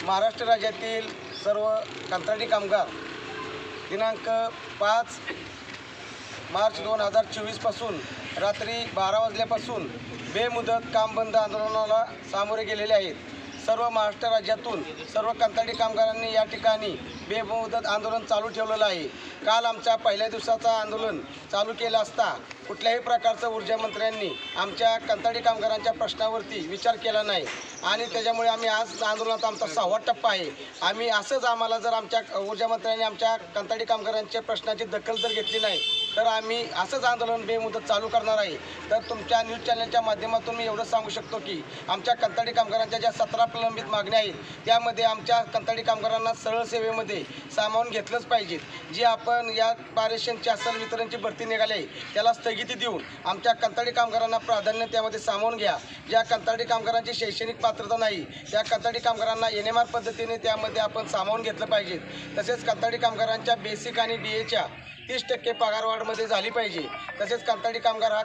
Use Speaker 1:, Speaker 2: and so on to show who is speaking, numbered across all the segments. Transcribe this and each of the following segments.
Speaker 1: महाराष्ट्र राज्यातील सर्व कंत्राटी कामगार दिनांक 5 मार्च 2024 पासून रात्री 12 वाजल्यापासून बेमुदत काम बंद आंदोलनाला सामोरे गेलेले आहेत। सर्व महाराष्ट्र राज्यातून सर्व कंत्राटी कामगारांनी या ठिकाणी बेमुदत आंदोलन चालू ठेवलेलं आहे। काल आमच्या पहिल्या दिवसाचा आंदोलन चालू केलं असता कुठल्याही प्रकारचं ऊर्जा मंत्र्यांनी आमच्या कंत्राटी कामगारांच्या प्रश्नावरती विचार केला नाही आणि त्याच्यामुळे आम्ही आज आंदोलनाचा आमचा 6वा टप्पा आहे। आम्ही असंच आम्हाला जर आमच्या ऊर्जा मंत्र्यांनी आमच्या कंत्राटी कामगारांच्या प्रश्नाची दखल जर घेतली नाही तर आम्ही असंच आंदोलन बेमुदत चालू करणार आहे। तर तुमच्या न्यूज चॅनलच्या माध्यमातून मी एवढं सांगू शकतो की आमच्या कंत्राटी कामगारांच्या ज्या 17 प्रलंबित मागण्या आहेत त्यामध्ये आमच्या कंत्राटी कामगारांना सरळ सेवेमध्ये सामावून घेतलंच पाहिजे। जी आपण या पारेषणची असल वितरणची भरती निघाली आहे त्याला स्थगिती देऊन आमच्या कंत्राटी कामगारांना प्राधान्य त्यामध्ये सामावून घ्या। ज्या कंत्राटी कामगारांची शैक्षणिक पात्रता नाही त्या कंत्राटी कामगारांना एनएमआर पद्धतीने त्यामध्ये आपण सामावून घेतलं पाहिजे। तसेच कंत्राटी कामगारांच्या बेसिक आणि डीएच्या 30% पगारवाढमध्ये झाली पाहिजे। तसेच कंत्राटी कामगार हा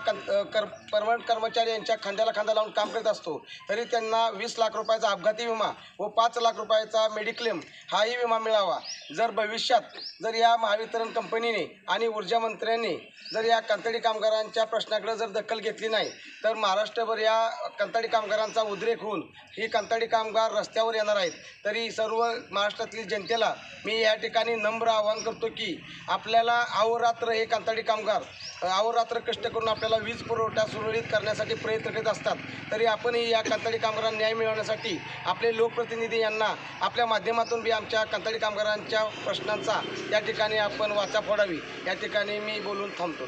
Speaker 1: परमनंट कर्मचारी यांच्या खांद्याला खांदा लावून काम करत असतो तरी त्यांना 20 लाख रुपयाचा अपघाती विमा व 5 लाख रुपयाचा मेडिक्लेम हाही विमा मिळावा। जर भविष्यात जर या महावितरण कंपनीने आणि ऊर्जा मंत्र्यांनी जर या कंत्राटी कामगारांच्या प्रश्नाकडे जर दखल घेतली नाही तर महाराष्ट्रभर या कंत्राटी कामगारांचा उद्रेक होऊन ही कंत्राटी कामगार रस्त्यावर येणार आहेत। तरी सर्व महाराष्ट्रातील जनतेला मी या ठिकाणी नम्र आवाहन करतो की आपल्याला अहोरात्र हे कंत्राटी कामगार अहोरात्र कष्ट करून आपल्याला वीज पुरवठा सुरळीत करण्यासाठी प्रयत्न करीत असतात। तरी आपणही या कंत्राटी कामगारांना न्याय मिळवण्यासाठी आपले लोकप्रतिनिधी यांना आपल्या माध्यमातून बी आमच्या कंत्राटी कामगारांच्या प्रश्नांचा या ठिकाणी आपण वाचा फोडावी। या ठिकाणी मी बोलून थांबतो।